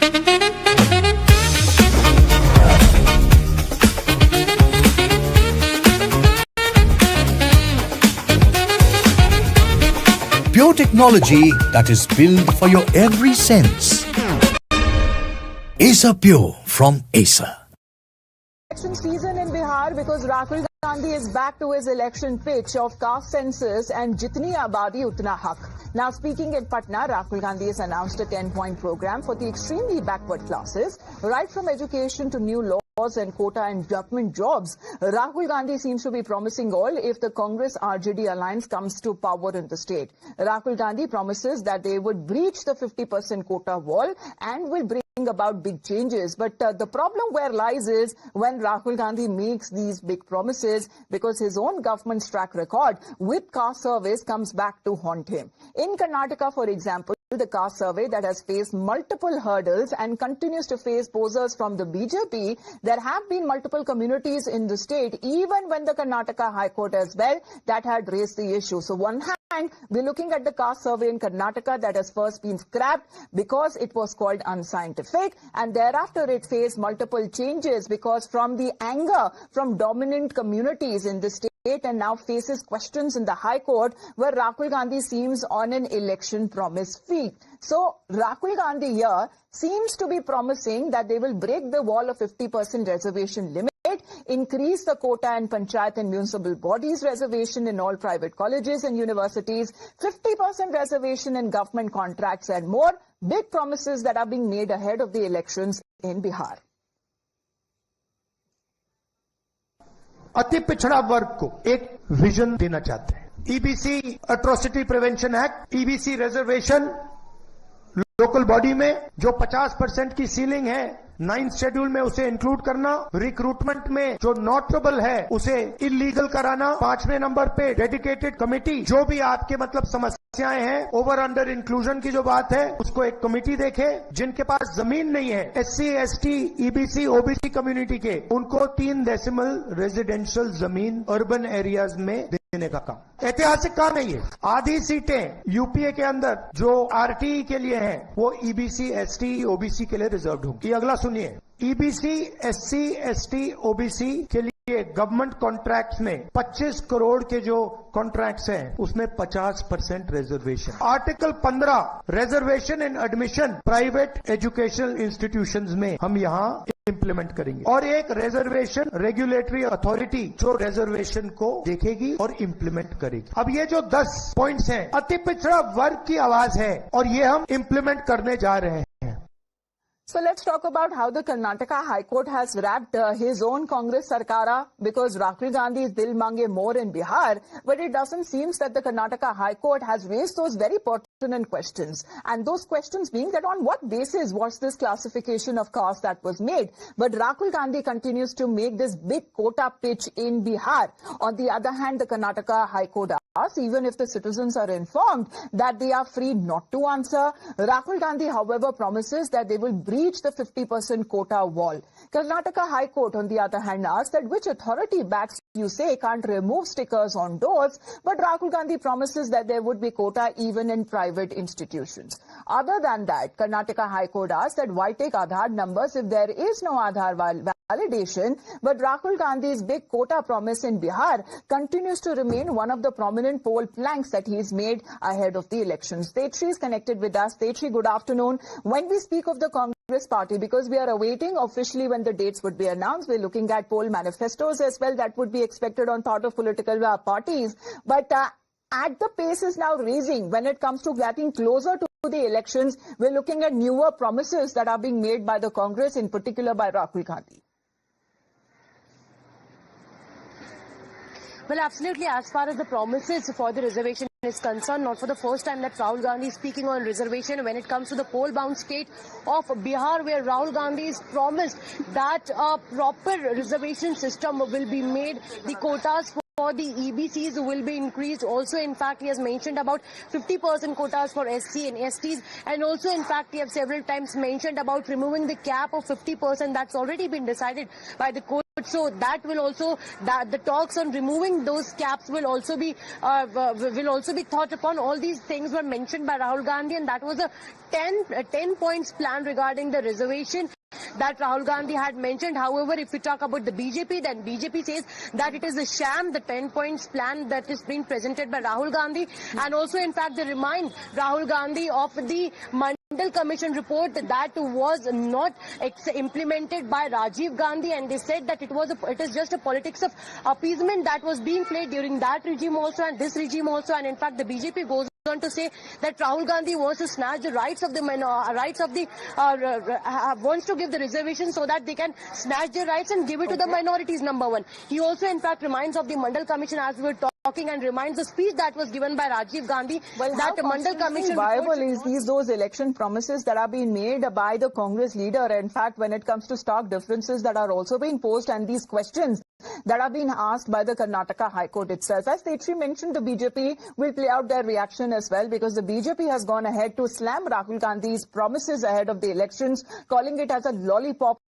Pure technology that is built for your every sense. Acer Pure from Acer. Election season in Bihar because Rahul Gandhi is back to his election pitch of caste census and Jitni Abadi Utna Haq. Now speaking in Patna, Rahul Gandhi has announced a 10-point program for the extremely backward classes, right from education to new laws and quota and government jobs. Rahul Gandhi seems to be promising all if the Congress-RJD alliance comes to power in the state. Rahul Gandhi promises that they would breach the 50% quota wall and will bring about big changes. But the problem where lies is when Rahul Gandhi makes these big promises, because his own government's track record with caste surveys comes back to haunt him. In Karnataka, for example, the caste survey that has faced multiple hurdles and continues to face posers from the BJP, there have been multiple communities in the state, even when the Karnataka High Court as well, that had raised the issue. So one hand, we're looking at the caste survey in Karnataka that has first been scrapped because it was called unscientific, and thereafter it faced multiple changes because from the anger from dominant communities in the state, and now faces questions in the High Court where Rahul Gandhi seems on an election promise feet. So Rahul Gandhi here seems to be promising that they will break the wall of 50% reservation limit, increase the quota and panchayat and municipal bodies reservation in all private colleges and universities, 50% reservation in government contracts and more. Big promises that are being made ahead of the elections in Bihar. अति पिछड़ा वर्ग को एक vision देना चाहते हैं. EBC atrocity prevention act, EBC reservation local body में जो 50% की सीलिंग है 9th शेड्यूल में उसे इंक्लूड करना, रिक्रूटमेंट में जो नॉट ट्रेबल है उसे इलीगल कराना, 5वें नंबर पे डेडिकेटेड कमेटी जो भी आपके मतलब समस्याएं हैं, ओवर अंडर इंक्लूजन की जो बात है उसको एक कमेटी देखे. जिनके पास जमीन नहीं है, SC ST EBC OBC community के, उनको 3 डेसिमल रेजिडेंशियल जमीन अर्बन एरियाज में देने का काम. ऐतिहासिक काम है ये. आधी सीटें यूपीए के अंदर जो आरटीई के लिए हैं वो ईबीसी एसटी ओबीसी के लिए रिजर्व्ड होंगी. ये अगला सुनिए. ईबीसी एससी एसटी ओबीसी के लिए गवर्नमेंट कॉन्ट्रैक्ट्स में 25 करोड़ के जो कॉन्ट्रैक्ट्स हैं उसमें 50% रिजर्वेशन. आर्टिकल 15 रिजर्वेशन इन एडमिशन प्राइवेट एजुकेशनल इंस्टीट्यूशंस में हम यहां इंप्लीमेंट करेंगे, और एक रिजर्वेशन रेगुलेटरी अथॉरिटी जो रिजर्वेशन को देखेगी और इंप्लीमेंट करेगी. अब ये जो 10 पॉइंट्स हैं अति पिछड़ा वर्ग की आवाज है और ये हम इंप्लीमेंट करने जा रहे हैं. So let's talk about how the Karnataka High Court has wrapped his own Congress Sarkara, because Rahul Gandhi's Dil Mange more in Bihar, but it doesn't seem that the Karnataka High Court has raised those very pertinent questions. And those questions being that on what basis was this classification of caste that was made? But Rahul Gandhi continues to make this big quota pitch in Bihar. On the other hand, the Karnataka High Court asks, even if the citizens are informed, that they are free not to answer. Rahul Gandhi, however, promises that they will breach the 50% quota wall. Karnataka High Court, on the other hand, asks that which authority backs you say can't remove stickers on doors, but Rahul Gandhi promises that there would be quota even in private institutions. Other than that, Karnataka High Court asks that why take Aadhaar numbers if there is no Aadhaar validation, but Rahul Gandhi's big quota promise in Bihar continues to remain one of the prominent poll planks that he's made ahead of the elections. Tetri is connected with us. Tetri, good afternoon. When we speak of the Congress party, because we are awaiting officially when the dates would be announced, we're looking at poll manifestos as well that would be expected on part of political parties. But at the pace is now raising when it comes to getting closer to the elections. We're looking at newer promises that are being made by the Congress, in particular by Rahul Gandhi. Well, absolutely. As far as the promises for the reservation is concerned, not for the first time that Rahul Gandhi is speaking on reservation when it comes to the poll-bound state of Bihar, where Rahul Gandhi is promised that a proper reservation system will be made. The quotas for the EBCs will be increased. Also, in fact, he has mentioned about 50% quotas for SC and STs. And also, in fact, he has several times mentioned about removing the cap of 50%. That's already been decided by the court So that will also, that the talks on removing those caps will also be thought upon. All these things were mentioned by Rahul Gandhi, and that was a 10 points plan regarding the reservation that Rahul Gandhi had mentioned. However, if we talk about the BJP, then BJP says that it is a sham, the 10 points plan that is being presented by Rahul Gandhi. And also, in fact, they remind Rahul Gandhi of the Mandal Commission report that was not implemented by Rajiv Gandhi, and they said that it is just a politics of appeasement that was being played during that regime also and this regime also. And in fact, the BJP goes on to say that Rahul Gandhi wants to snatch the rights of the wants to give the reservation so that they can snatch their rights and give it to the minorities, number one. He also in fact reminds of the Mandal Commission, as we were talking, and reminds the speech that was given by Rajiv Gandhi, that the Mandal Commission viable is those election promises that are being made by the Congress leader. In fact, when it comes to stark differences that are also being posed and these questions that are being asked by the Karnataka High Court itself. As Tetri mentioned, the BJP will play out their reaction as well, because the BJP has gone ahead to slam Rahul Gandhi's promises ahead of the elections, calling it as a lollipop